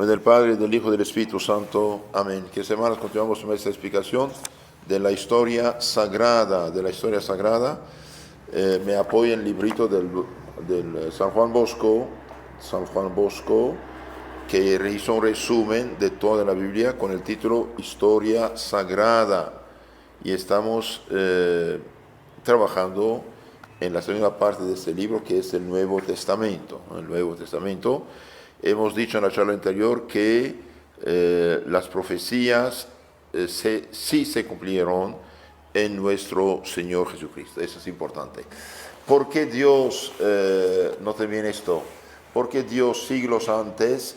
del Padre, del Hijo y del Espíritu Santo. Amén. Que semanas continuamos con esta explicación de la historia sagrada. Me apoyo en el librito del San Juan Bosco, que hizo un resumen de toda la Biblia con el título Historia Sagrada. Y estamos trabajando en la segunda parte de este libro, que es el Nuevo Testamento. El Nuevo Testamento. Hemos dicho en la charla anterior que las profecías sí se cumplieron en nuestro Señor Jesucristo. Eso es importante. ¿Por qué Dios, noten bien esto, por qué Dios siglos antes,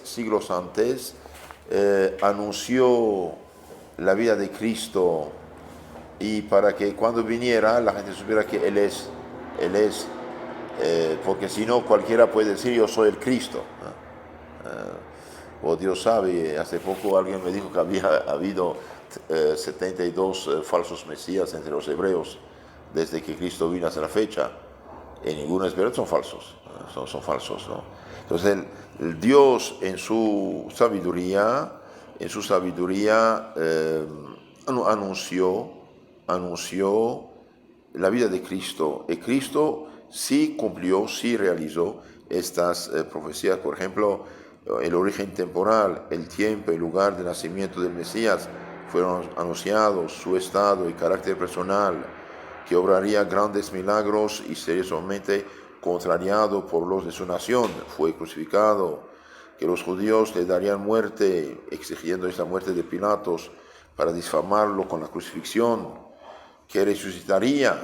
anunció la vida de Cristo, y para que cuando viniera la gente supiera que Él es, porque si no cualquiera puede decir yo soy el Cristo. O Dios sabe, hace poco alguien me dijo que había habido 72 falsos mesías entre los hebreos desde que Cristo vino hasta la fecha, y ninguno es verdad, son falsos, ¿no? Entonces el Dios en su sabiduría anunció la vida de Cristo, y Cristo sí cumplió, sí realizó estas profecías. Por ejemplo, el origen temporal, el tiempo y lugar de nacimiento del Mesías fueron anunciados, su estado y carácter personal, que obraría grandes milagros y seriosamente contrariado por los de su nación, fue crucificado, que los judíos le darían muerte, exigiendo esta muerte de Pilatos para difamarlo con la crucifixión, que resucitaría,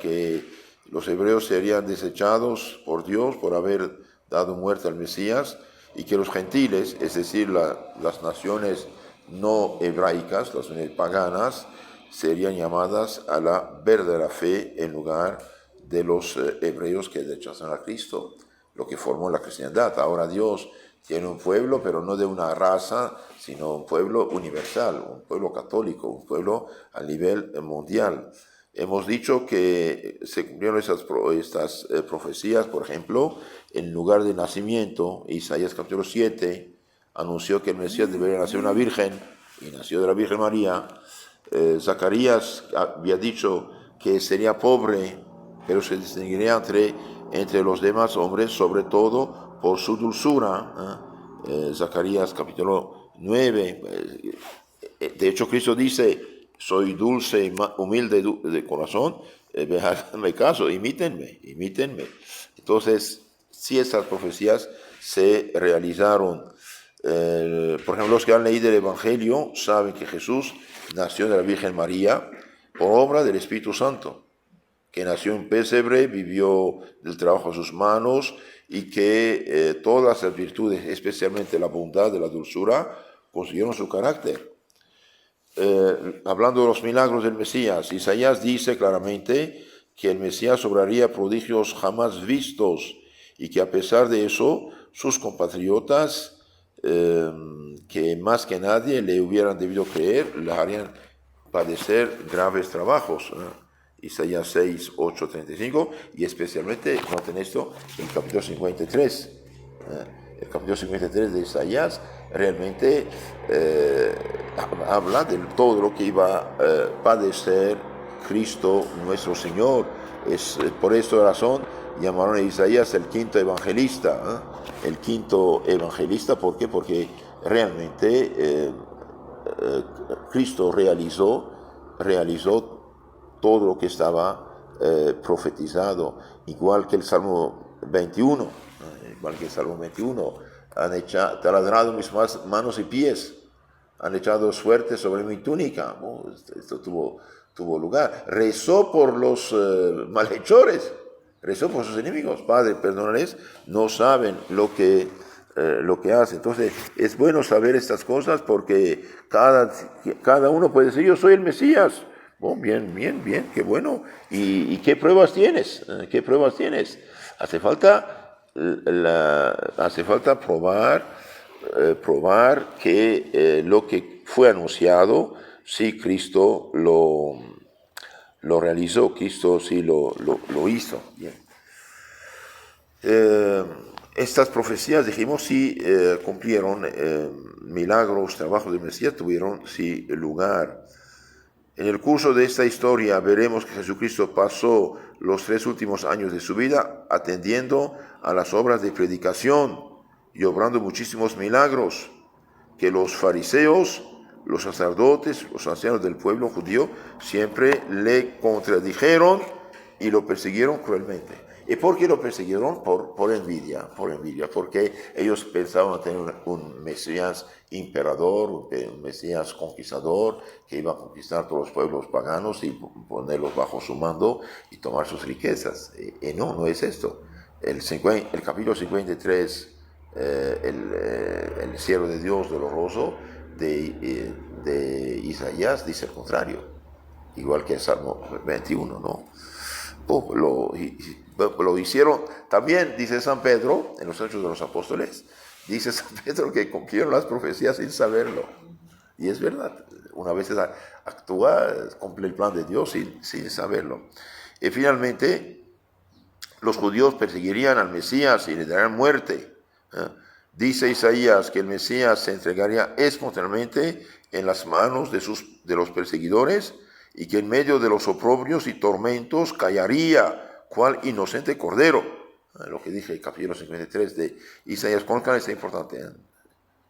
que los hebreos serían desechados por Dios por haber dado muerte al Mesías, y que los gentiles, es decir, las naciones no hebraicas, las naciones paganas, serían llamadas a la verdadera fe en lugar de los hebreos que rechazan a Cristo, lo que formó la cristiandad. Ahora Dios tiene un pueblo, pero no de una raza, sino un pueblo universal, un pueblo católico, un pueblo a nivel mundial. Hemos dicho que se cumplieron estas profecías. Por ejemplo, en lugar de nacimiento, Isaías capítulo 7 anunció que el Mesías debería nacer una virgen, y nació de la Virgen María. Zacarías había dicho que sería pobre, pero se distinguiría entre los demás hombres, sobre todo por su dulzura. Zacarías capítulo 9. De hecho, Cristo dice: soy dulce y humilde de corazón, háganme caso, imítenme. Entonces, si estas profecías se realizaron. Por ejemplo, los que han leído el Evangelio saben que Jesús nació de la Virgen María por obra del Espíritu Santo, que nació en pesebre, vivió del trabajo de sus manos, y que todas las virtudes, especialmente la bondad y la dulzura, consiguieron su carácter. Hablando de los milagros del Mesías, Isaías dice claramente que el Mesías obraría prodigios jamás vistos, y que a pesar de eso, sus compatriotas, que más que nadie le hubieran debido creer, le harían padecer graves trabajos. Isaías 6, 8, 35, y especialmente, noten esto, el capítulo 53. El capítulo 53 de Isaías realmente habla de todo lo que iba a padecer Cristo nuestro Señor. Por esta razón llamaron a Isaías el quinto evangelista. El quinto evangelista, ¿por qué? Porque realmente Cristo realizó todo lo que estaba profetizado, igual que el Salmo 21. Han taladrado mis manos y pies, han echado suerte sobre mi túnica. Esto tuvo lugar. Rezó por los malhechores, rezó por sus enemigos. Padre, perdónales, no saben lo que hacen. Entonces es bueno saber estas cosas, porque cada uno puede decir: yo soy el Mesías. Bien, qué bueno. ¿Y qué pruebas tienes? Hace falta probar que lo que fue anunciado, sí, Cristo lo realizó, Cristo sí lo hizo. Bien. Estas profecías, dijimos, sí cumplieron, milagros, trabajos de Mesías tuvieron sí lugar. En el curso de esta historia veremos que Jesucristo pasó los 3 últimos años de su vida atendiendo a las obras de predicación y obrando muchísimos milagros que los fariseos, los sacerdotes, los ancianos del pueblo judío siempre le contradijeron y lo persiguieron cruelmente. ¿Y por qué lo persiguieron? Por envidia, porque ellos pensaban tener un Mesías imperador, un Mesías conquistador, que iba a conquistar todos los pueblos paganos y ponerlos bajo su mando y tomar sus riquezas. Y no es esto. El capítulo 53, el siervo de Dios doloroso de Isaías dice el contrario, igual que el Salmo 21, ¿no? Lo hicieron, también dice San Pedro, en los Hechos de los Apóstoles, dice San Pedro que cumplieron las profecías sin saberlo. Y es verdad, una vez actúa, cumple el plan de Dios sin saberlo. Y finalmente, los judíos perseguirían al Mesías y le darían muerte. Dice Isaías que el Mesías se entregaría espontáneamente en las manos de los perseguidores y que en medio de los oprobios y tormentos callaría cual inocente cordero. Lo que dije en el capítulo 53 de Isaías. Conozcan, es importante.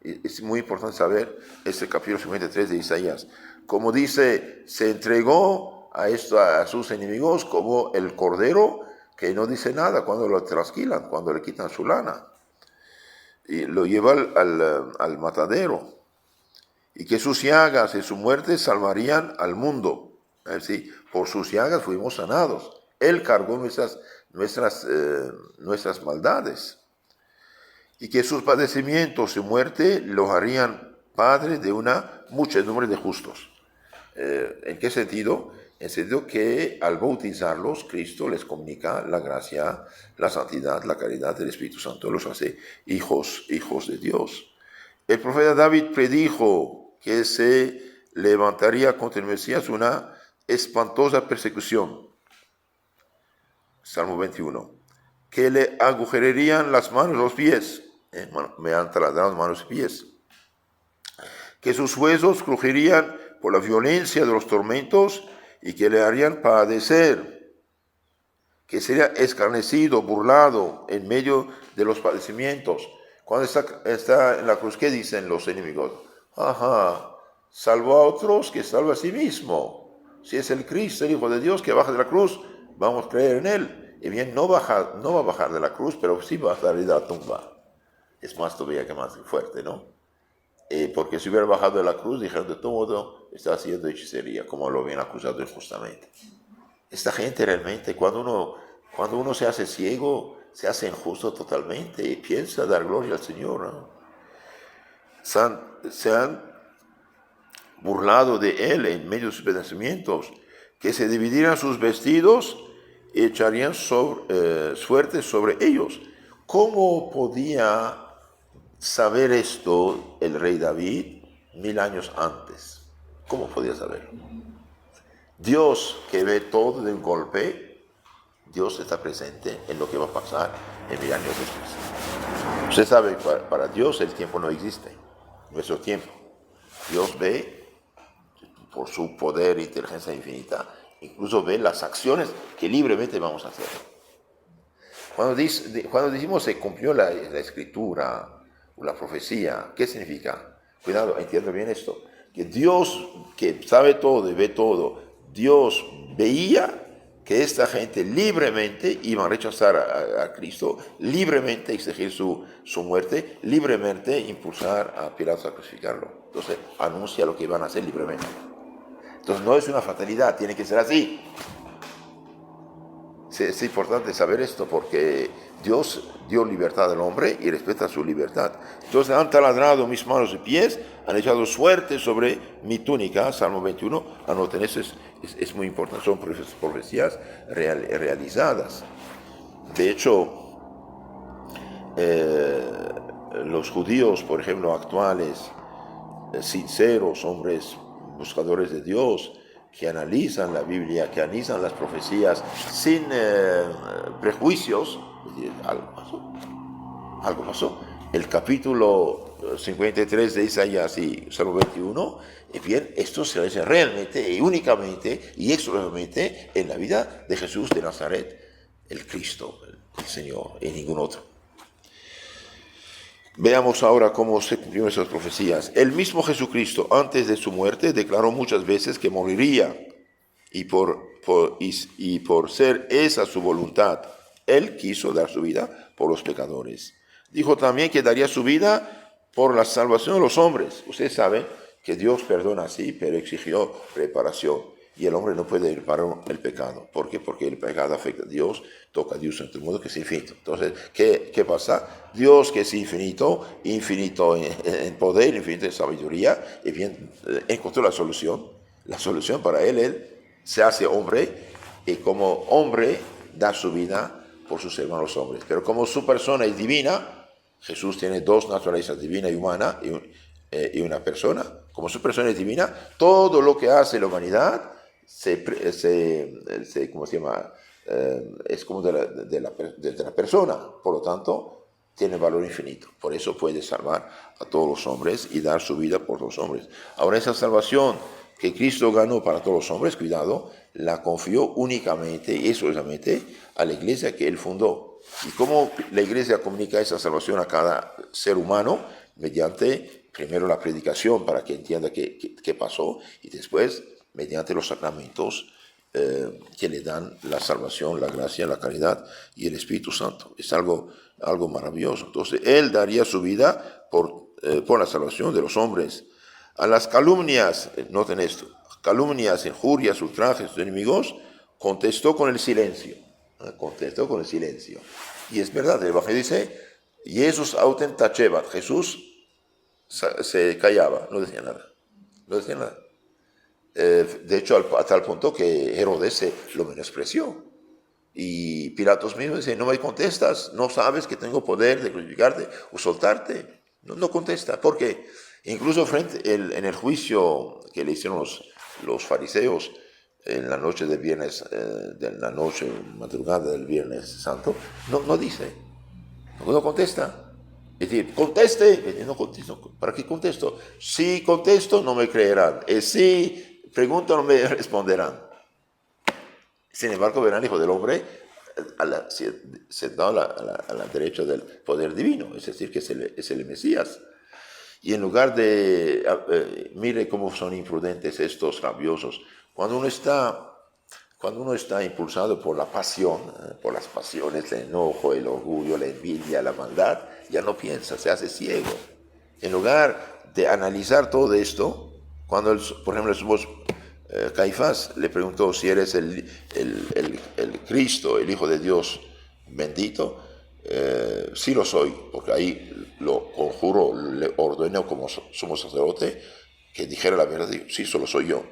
Es muy importante saber este capítulo 53 de Isaías. Como dice, se entregó a sus enemigos como el cordero que no dice nada cuando lo trasquilan, cuando le quitan su lana. Y lo lleva al matadero. Y que sus llagas y su muerte salvarían al mundo. Es decir, por sus llagas fuimos sanados. Él cargó nuestras maldades. Y que sus padecimientos y muerte los harían padre de una muchedumbre de justos. ¿En qué sentido? En el sentido que al bautizarlos, Cristo les comunica la gracia, la santidad, la caridad del Espíritu Santo, los hace hijos de Dios. El profeta David predijo que se levantaría contra el Mesías una espantosa persecución. Salmo 21. Que le agujerarían las manos, los pies, me han taladrado las manos y pies. Que sus huesos crujirían por la violencia de los tormentos y que le harían padecer. Que sería escarnecido, burlado en medio de los padecimientos. Cuando está en la cruz, ¿qué dicen los enemigos? Salvó a otros que salva a sí mismo. Si es el Cristo, el Hijo de Dios, que baja de la cruz, vamos a creer en Él. Y bien, no va a bajar de la cruz, pero sí va a salir de la tumba. Es más todavía que más fuerte, ¿no? Porque si hubiera bajado de la cruz, dijeron de todo modo, está haciendo hechicería, como lo habían acusado injustamente. Esta gente realmente, cuando uno se hace ciego, se hace injusto totalmente y piensa dar gloria al Señor, ¿no? Se han burlado de Él en medio de sus padecimientos, que se dividieran sus vestidos y echarían suerte sobre ellos. ¿Cómo podía saber esto el rey David 1000 años antes? ¿Cómo podía saberlo? Dios, que ve todo de un golpe, Dios está presente en lo que va a pasar en 1000 años después. Usted sabe, para Dios el tiempo no existe, nuestro tiempo. Dios ve por su poder e inteligencia infinita, incluso ve las acciones que libremente vamos a hacer. Cuando decimos se cumplió la escritura o la profecía, ¿qué significa? Cuidado, entiendo bien esto. Que Dios, que sabe todo y ve todo, Dios veía que esta gente libremente iba a rechazar a Cristo, libremente exigir su muerte, libremente impulsar a Pilato a crucificarlo. Entonces anuncia lo que iban a hacer libremente. Entonces no es una fatalidad, tiene que ser así. Es importante saber esto porque Dios dio libertad al hombre y respeta su libertad. Entonces han taladrado mis manos y pies, han echado suerte sobre mi túnica, Salmo 21. Anoten, eso es muy importante, son profecías realizadas. De hecho, los judíos, por ejemplo, actuales, sinceros, hombres buscadores de Dios, que analizan la Biblia, que analizan las profecías sin prejuicios, algo pasó. El capítulo 53 de Isaías y Salmo 21, bien, esto se realiza realmente y únicamente y exclusivamente en la vida de Jesús de Nazaret, el Cristo, el Señor, y ningún otro. Veamos ahora cómo se cumplieron esas profecías. El mismo Jesucristo, antes de su muerte, declaró muchas veces que moriría, y por ser esa su voluntad, Él quiso dar su vida por los pecadores. Dijo también que daría su vida por la salvación de los hombres. Ustedes saben que Dios perdona sí, pero exigió reparación. Y el hombre no puede reparar el pecado. ¿Por qué? Porque el pecado afecta a Dios, toca a Dios en todo modo que es infinito. Entonces, ¿qué pasa? Dios, que es infinito en poder, infinito en sabiduría, y bien, encontró la solución. La solución para Él se hace hombre, y como hombre da su vida por sus hermanos hombres. Pero como su persona es divina, Jesús tiene dos naturalezas, divina y humana, y una persona. Como su persona es divina, todo lo que hace la humanidad ¿cómo se llama? Es como de la persona. Por lo tanto, tiene valor infinito. Por eso puede salvar a todos los hombres y dar su vida por los hombres. Ahora, esa salvación que Cristo ganó para todos los hombres, cuidado, la confió únicamente y exclusivamente a la iglesia que Él fundó. ¿Y cómo la iglesia comunica esa salvación a cada ser humano? Mediante, primero, la predicación para que entienda qué pasó, y después, mediante los sacramentos que le dan la salvación, la gracia, la caridad y el Espíritu Santo. Es algo maravilloso. Entonces, Él daría su vida por la salvación de los hombres. A las calumnias, noten esto, calumnias, injurias, ultrajes, sus enemigos, contestó con el silencio. Contestó con el silencio. Y es verdad, el Evangelio dice, Jesús autem tacebat, Jesús se callaba, no decía nada. No decía nada. De hecho, a tal punto que Herodes lo menospreció. Y Pilatos mismo dice, no me contestas, no sabes que tengo poder de crucificarte o soltarte. No contesta. ¿Por qué? Incluso en el juicio que le hicieron los fariseos en la noche del viernes, madrugada del Viernes Santo, no dice, no contesta. Es decir, conteste, no contesto. ¿Para qué contesto? Si contesto, no me creerán. Si pregunto, no me responderán. Sin embargo, verán, el Hijo del Hombre sentado a la derecha del poder divino, es decir, que es el Mesías. Y en lugar de, mire cómo son imprudentes estos rabiosos, cuando uno está impulsado por la pasión, por las pasiones, el enojo, el orgullo, la envidia, la maldad, ya no piensa, se hace ciego. En lugar de analizar todo esto, cuando, por ejemplo, Caifás le preguntó si eres el Cristo, el Hijo de Dios bendito, sí lo soy, porque ahí lo conjuro, le ordenó como sumo sacerdote que dijera la verdad. Digo, sí, solo soy yo.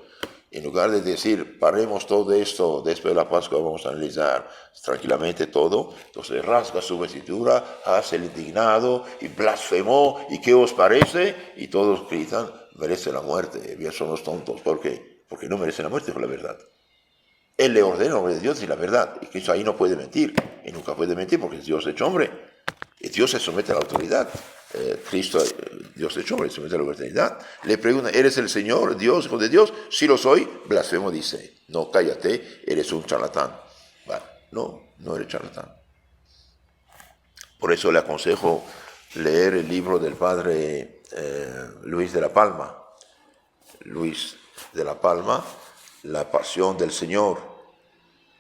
En lugar de decir, paremos todo esto, después de la Pascua vamos a analizar tranquilamente todo, entonces rasga su vestidura, hace el indignado y blasfemó, ¿y qué os parece? Y todos gritan, merece la muerte. Bien, son los tontos. ¿Por qué? Porque no merece la muerte por la verdad. Él le ordena en nombre de Dios y la verdad, y Cristo ahí no puede mentir, y nunca puede mentir porque es Dios hecho hombre, y Dios se somete a la autoridad. Cristo, Dios hecho hombre, se somete a la autoridad. Le pregunta, ¿eres el Señor, Dios, Hijo de Dios? Sí lo soy. Blasfemo dice, no, cállate, eres un charlatán. Bueno, no eres charlatán. Por eso le aconsejo leer el libro del padre Luis de la Palma. Luis de la Palma, La Pasión del Señor,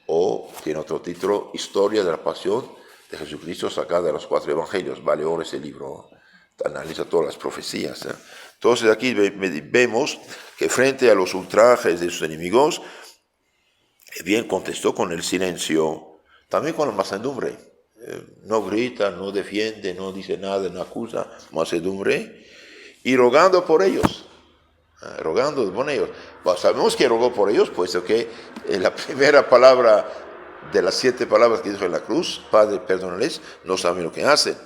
o tiene otro título, Historia de la Pasión de Jesucristo sacada de los 4 evangelios. Vale oro ese libro, analiza todas las profecías. Entonces aquí vemos que frente a los ultrajes de sus enemigos, bien contestó con el silencio, también con la mansedumbre. No grita, no defiende, no dice nada, no acusa, mansedumbre, y rogando por ellos. Rogando por ellos. Bueno, sabemos que rogó por ellos, puesto que la primera palabra de las 7 palabras que dijo en la cruz, Padre, perdónales, no saben lo que hacen.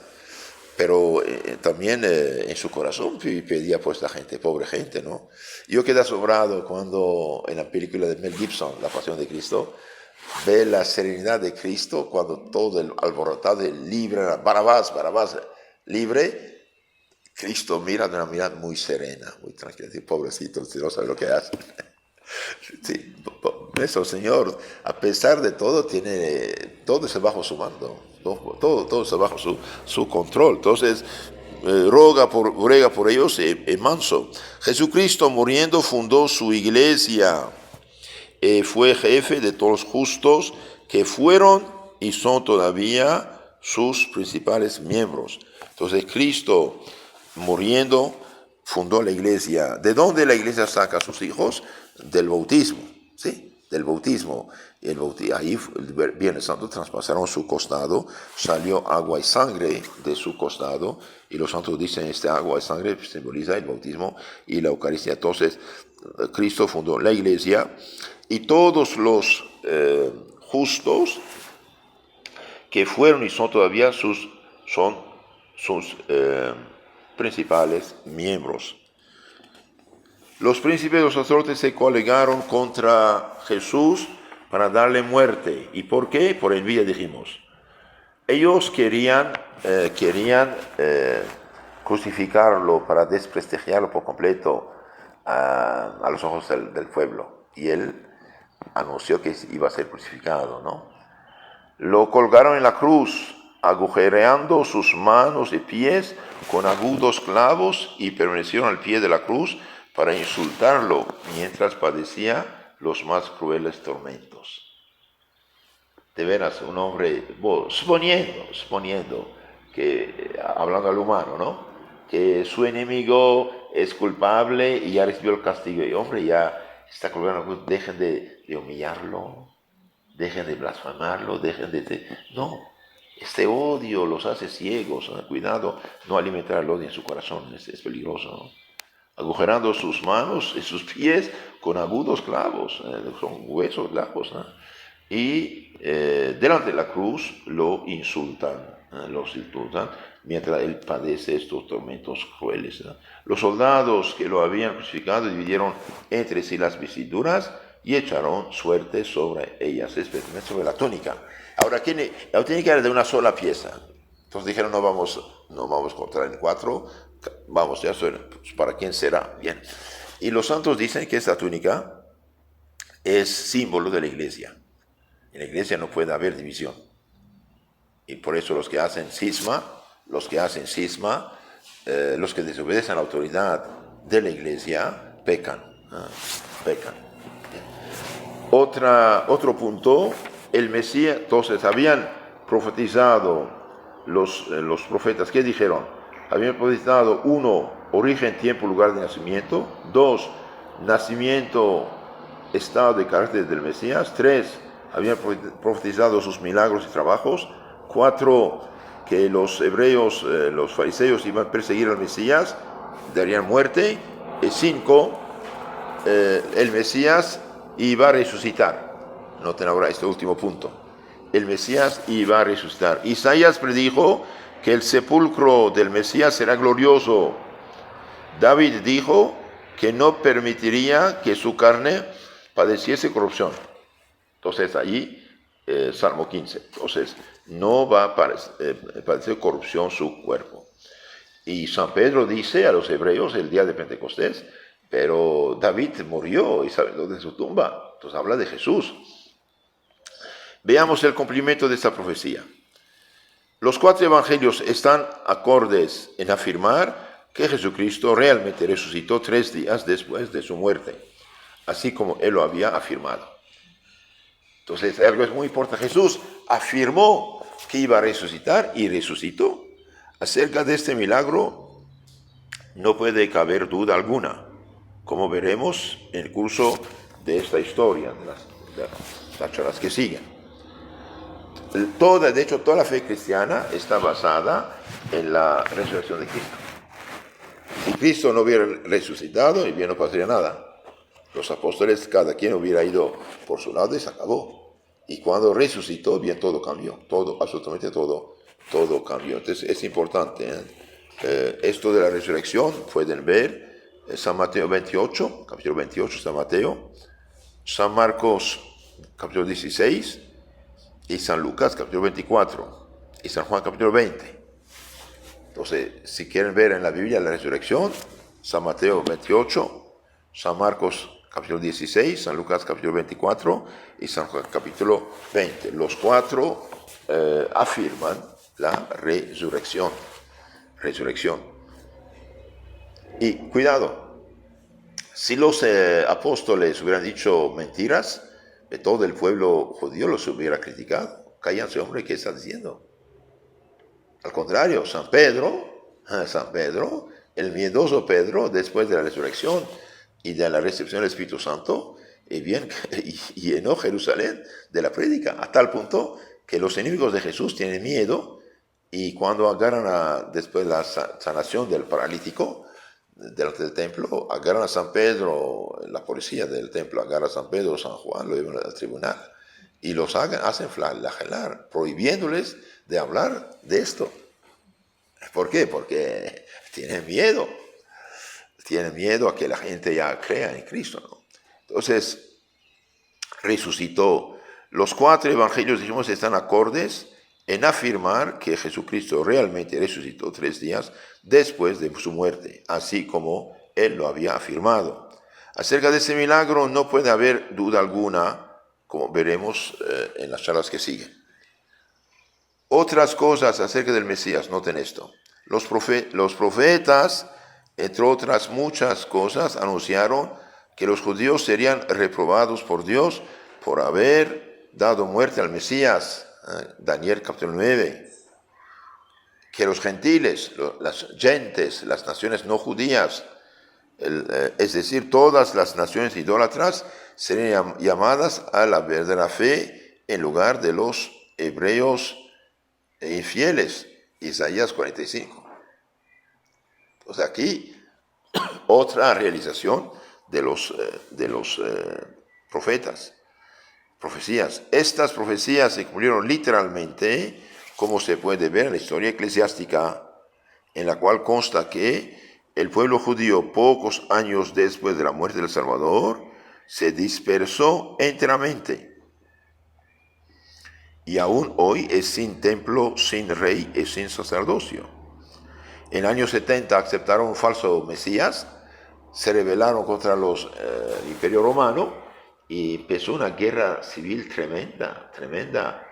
Pero también en su corazón pedía por esta gente, pobre gente, ¿no? Yo quedé asombrado cuando en la película de Mel Gibson, La Pasión de Cristo, ve la serenidad de Cristo cuando todo el alborotado libra, Barabás, libre, Cristo mira de una mirada muy serena, muy tranquila. Dice, pobrecito, usted no sabe lo que hace. Sí, eso, Señor, a pesar de todo, todo está bajo su mando, todo está bajo su control. Entonces, ruega por ellos, manso. Jesucristo muriendo fundó su iglesia, fue jefe de todos los justos que fueron y son todavía sus principales miembros. Entonces, Cristo muriendo fundó la iglesia. ¿De dónde la iglesia saca a sus hijos? Del bautismo, ¿sí? Del bautismo. Ahí el Viernes Santo traspasaron su costado, salió agua y sangre de su costado, y los santos dicen, este agua y sangre simboliza el bautismo y la Eucaristía. Entonces, Cristo fundó la iglesia, y todos los justos que fueron y son todavía sus principales miembros. Los príncipes de los sacerdotes se colegaron contra Jesús para darle muerte. ¿Y por qué? Por envidia, dijimos. Ellos querían crucificarlo para desprestigiarlo por completo a los ojos del pueblo. Y él anunció que iba a ser crucificado, ¿no? Lo colgaron en la cruz, agujereando sus manos y pies con agudos clavos, y permanecieron al pie de la cruz para insultarlo mientras padecía los más crueles tormentos. De veras, un hombre, suponiendo que, hablando al humano, ¿no? Que su enemigo es culpable y ya recibió el castigo. Y hombre, ya está colgado en la cruz, dejen de humillarlo, dejen de blasfemarlo, No, este odio los hace ciegos. Cuidado, no alimentar el odio en su corazón, es peligroso, ¿no? Agujerando sus manos y sus pies con agudos clavos, son huesos clavos, ¿no? Y delante de la cruz lo insultan, mientras él padece estos tormentos crueles, ¿no? Los soldados que lo habían crucificado dividieron entre sí las vestiduras y echaron suerte sobre ellas, especialmente sobre la túnica. Ahora, la túnica era de una sola pieza. Entonces dijeron, no vamos a cortar en 4, vamos, ya ¿para quién será? Bien. Y los santos dicen que esta túnica es símbolo de la iglesia. En la iglesia no puede haber división. Y por eso los que hacen cisma, los que desobedecen a la autoridad de la iglesia, pecan. Pecan. Otro punto, el Mesías. Entonces habían profetizado los profetas. ¿Qué dijeron? Habían profetizado: 1, origen, tiempo, lugar de nacimiento; 2, nacimiento, estado y carácter del Mesías; 3, habían profetizado sus milagros y trabajos; 4, que los hebreos, los fariseos, iban a perseguir al Mesías, darían muerte; 5, el Mesías iba a resucitar. Noten ahora este último punto. El Mesías iba a resucitar. Isaías predijo que el sepulcro del Mesías será glorioso. David dijo que no permitiría que su carne padeciese corrupción. Entonces allí, Salmo 15. Entonces, no va a padecer corrupción su cuerpo. Y San Pedro dice a los hebreos el día de Pentecostés, pero David murió y salió de su tumba. Entonces habla de Jesús. Veamos el cumplimiento de esta profecía. Los 4 evangelios están acordes en afirmar que Jesucristo realmente resucitó 3 días después de su muerte, así como él lo había afirmado. Entonces, algo es muy importante. Jesús afirmó que iba a resucitar y resucitó. Acerca de este milagro no puede caber duda alguna, como veremos en el curso de esta historia, de las charlas que siguen. De hecho, toda la fe cristiana está basada en la resurrección de Cristo. Si Cristo no hubiera resucitado, el bien no pasaría nada. Los apóstoles, cada quien hubiera ido por su lado y se acabó. Y cuando resucitó, bien, todo cambió. Todo, absolutamente todo cambió. Entonces es importante, esto de la resurrección. Pueden ver San Mateo 28, capítulo 28, San Mateo, San Marcos, capítulo 16, y San Lucas, capítulo 24, y San Juan, capítulo 20. Entonces, si quieren ver en la Biblia la resurrección, San Mateo 28, San Marcos capítulo 16, San Lucas capítulo 24 y San Juan capítulo 20. Los cuatro afirman la resurrección. Y cuidado, si los apóstoles hubieran dicho mentiras, todo el pueblo judío los hubiera criticado. Cállense, hombre, ¿qué está diciendo? Al contrario, San Pedro, el miedoso Pedro, después de la resurrección y de la recepción del Espíritu Santo, y llenó Jerusalén de la prédica, a tal punto que los enemigos de Jesús tienen miedo, y cuando agarran después la sanación del paralítico delante del templo, agarran a San Pedro, la policía del templo agarra a San Pedro, San Juan, lo llevan al tribunal, y los hacen flagelar, prohibiéndoles de hablar de esto. ¿Por qué? Porque tienen miedo a que la gente ya crea en Cristo, ¿no? Entonces, resucitó. Los cuatro evangelios, dijimos, están acordes en afirmar que Jesucristo realmente resucitó 3 días después de su muerte, así como él lo había afirmado. Acerca de ese milagro no puede haber duda alguna, como veremos en las charlas que siguen. Otras cosas acerca del Mesías, noten esto. Los profetas, entre otras muchas cosas, anunciaron que los judíos serían reprobados por Dios por haber dado muerte al Mesías. Daniel capítulo 9. Que los gentiles, las gentes, las naciones no judías, es decir, todas las naciones idólatras, serían llamadas a la verdadera fe en lugar de los hebreos infieles. Isaías 45. Entonces aquí otra realización de los profecías. Estas profecías se cumplieron literalmente, como se puede ver en la historia eclesiástica, en la cual consta que el pueblo judío, pocos años después de la muerte del Salvador, se dispersó enteramente. Y aún hoy es sin templo, sin rey y sin sacerdocio. En el año 70 aceptaron un falso Mesías, se rebelaron contra el Imperio Romano y empezó una guerra civil tremenda.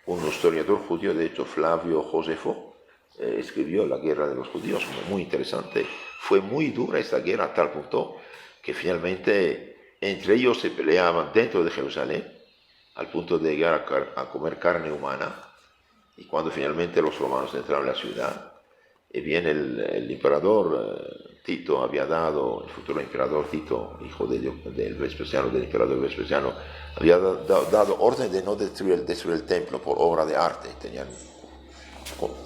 Un historiador judío, de hecho Flavio Josefo, escribió La guerra de los judíos, muy interesante. Fue muy dura esta guerra a tal punto que finalmente entre ellos se peleaban dentro de Jerusalén, al punto de llegar a comer carne humana. Y cuando finalmente los romanos entraron en la ciudad, y bien el emperador Tito había dado, el futuro emperador Tito, hijo del emperador Vespasiano, había dado orden de no destruir el templo por obra de arte. Tenían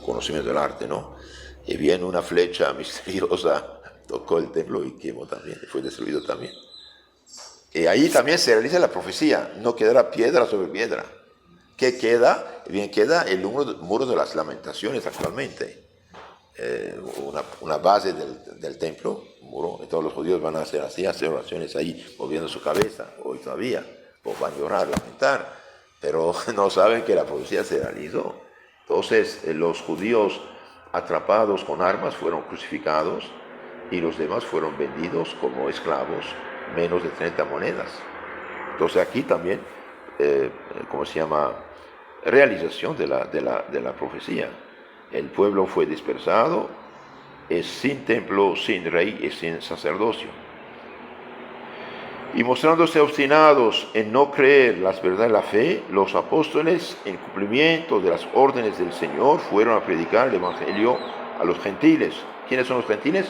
conocimiento del arte, ¿no? Y bien una flecha misteriosa tocó el templo y quemó también, y fue destruido también. Y ahí también se realiza la profecía, no quedará piedra sobre piedra. ¿Qué queda? Bien, queda el muro de las lamentaciones actualmente. Una base del templo, un muro, y todos los judíos van a hacer así, hacer oraciones ahí, moviendo su cabeza, hoy todavía, pues van a llorar, lamentar, pero no saben que la profecía se realizó. Entonces, los judíos atrapados con armas fueron crucificados y los demás fueron vendidos como esclavos, menos de 30 monedas. Entonces aquí también, realización de la profecía. El pueblo fue dispersado, es sin templo, sin rey y sin sacerdocio. Y mostrándose obstinados en no creer las verdades de la fe, los apóstoles, en cumplimiento de las órdenes del Señor, fueron a predicar el evangelio a los gentiles. ¿Quiénes son los gentiles?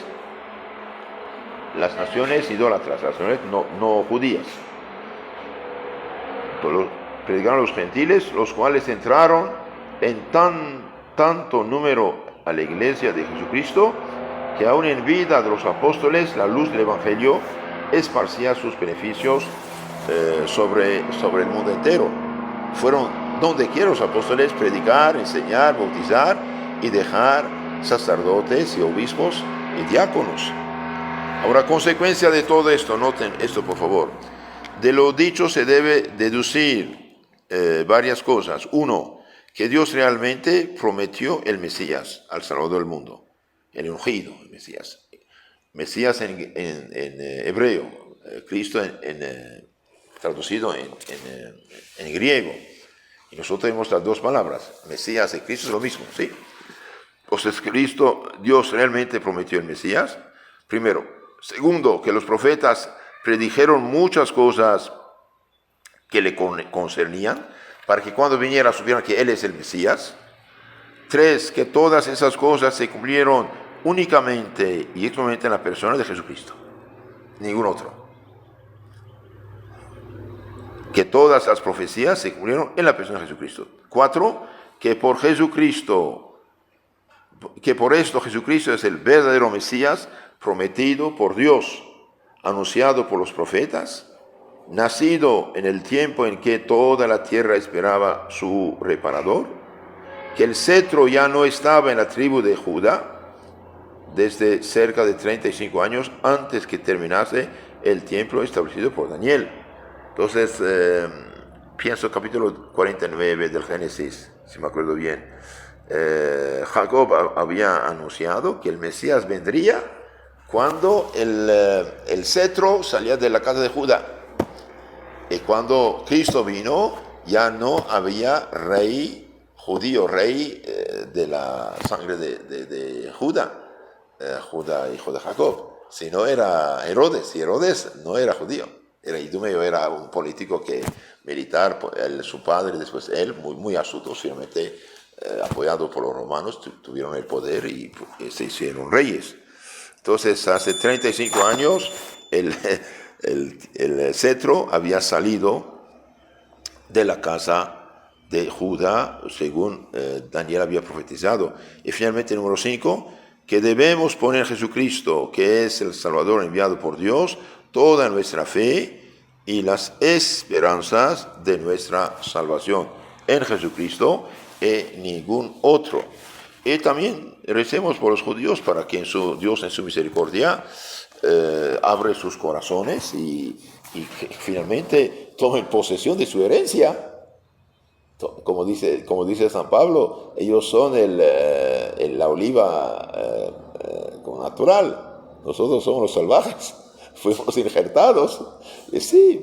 Las naciones idólatras, las naciones no judías. Predicaron a los gentiles, los cuales entraron en tanto número a la iglesia de Jesucristo, que aún en vida de los apóstoles la luz del evangelio esparcía sus beneficios sobre el mundo entero. Fueron donde quiera los apóstoles predicar, enseñar, bautizar y dejar sacerdotes y obispos y diáconos. Ahora, consecuencia de todo esto, noten esto por favor. De lo dicho se debe deducir varias cosas. Uno, que Dios realmente prometió el Mesías al Salvador del mundo. el ungido, el Mesías. Mesías en hebreo, Cristo traducido en griego. Y nosotros tenemos las dos palabras, Mesías y Cristo es lo mismo, ¿sí? Entonces Cristo, Dios realmente prometió el Mesías, primero. Segundo, que los profetas predijeron muchas cosas que le concernían, para que cuando viniera supieran que Él es el Mesías. 3, que todas esas cosas se cumplieron únicamente y exclusivamente en la persona de Jesucristo, ningún otro. Que todas las profecías se cumplieron en la persona de Jesucristo. 4, que por esto Jesucristo es el verdadero Mesías prometido por Dios, anunciado por los profetas, nacido en el tiempo en que toda la tierra esperaba su reparador, que el cetro ya no estaba en la tribu de Judá desde cerca de 35 años antes que terminase el tiempo establecido por Daniel. Entonces, pienso capítulo 49 del Génesis, si me acuerdo bien. Jacob había anunciado que el Mesías vendría cuando el cetro salía de la casa de Judá. Y cuando Cristo vino, ya no había rey judío, rey de la sangre de Judá, Judá hijo de Jacob, sino era Herodes, y Herodes no era judío, era idumeo, era un político militar, su padre, después él, muy astuto, finalmente apoyado por los romanos, tuvieron el poder y se hicieron reyes. Entonces, hace 35 años, el cetro había salido de la casa de Judá, según Daniel había profetizado. Y finalmente, número 5, que debemos poner en Jesucristo, que es el Salvador enviado por Dios, toda nuestra fe y las esperanzas de nuestra salvación en Jesucristo y ningún otro. Y también recemos por los judíos para que Dios en su misericordia abre sus corazones y que finalmente tomen posesión de su herencia. Como dice San Pablo, ellos son la oliva natural, nosotros somos los salvajes, fuimos injertados. Y sí,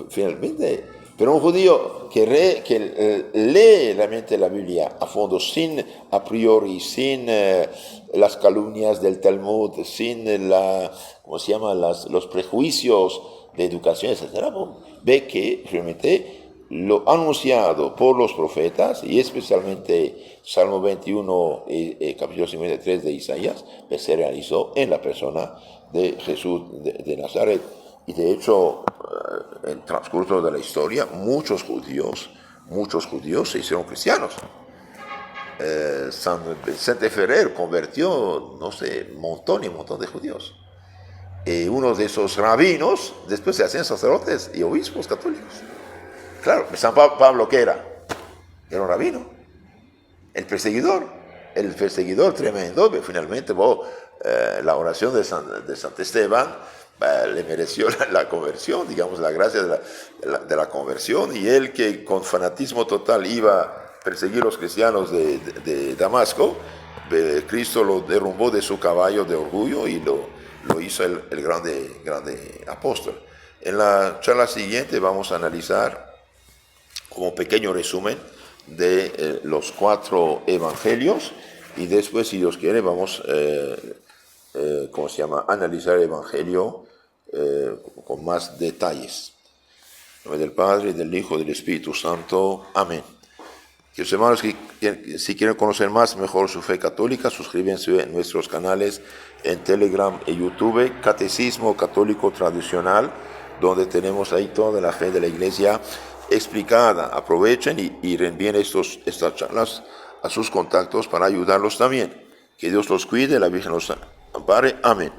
finalmente. Pero un judío que lee realmente la Biblia a fondo, sin a priori, sin las calumnias del Talmud, sin los prejuicios de educación, etc., ve que realmente lo anunciado por los profetas, y especialmente Salmo 21 y capítulo 53 de Isaías, se realizó en la persona de Jesús de Nazaret. Y de hecho, en el transcurso de la historia, muchos judíos se hicieron cristianos. San Vicente Ferrer convirtió, un montón de judíos. Y uno de esos rabinos después se hacían sacerdotes y obispos católicos. Claro, San Pablo, ¿qué era? Era un rabino, el perseguidor tremendo, pero finalmente la oración de San Esteban le mereció la conversión, digamos, la gracia de la conversión, y él que con fanatismo total iba a perseguir los cristianos de Damasco, Cristo lo derrumbó de su caballo de orgullo y lo hizo el grande apóstol. En la charla siguiente vamos a analizar como pequeño resumen de los 4 evangelios, y después, si Dios quiere, vamos analizar el evangelio con más detalles. En nombre del Padre, del Hijo y del Espíritu Santo. Amén. Los hermanos que si quieren conocer más mejor su fe católica, suscríbanse en nuestros canales en Telegram y YouTube, Catecismo Católico Tradicional, donde tenemos ahí toda la fe de la Iglesia explicada. Aprovechen y reenvíen estas charlas a sus contactos para ayudarlos también. Que Dios los cuide, la Virgen los ampare. Amén.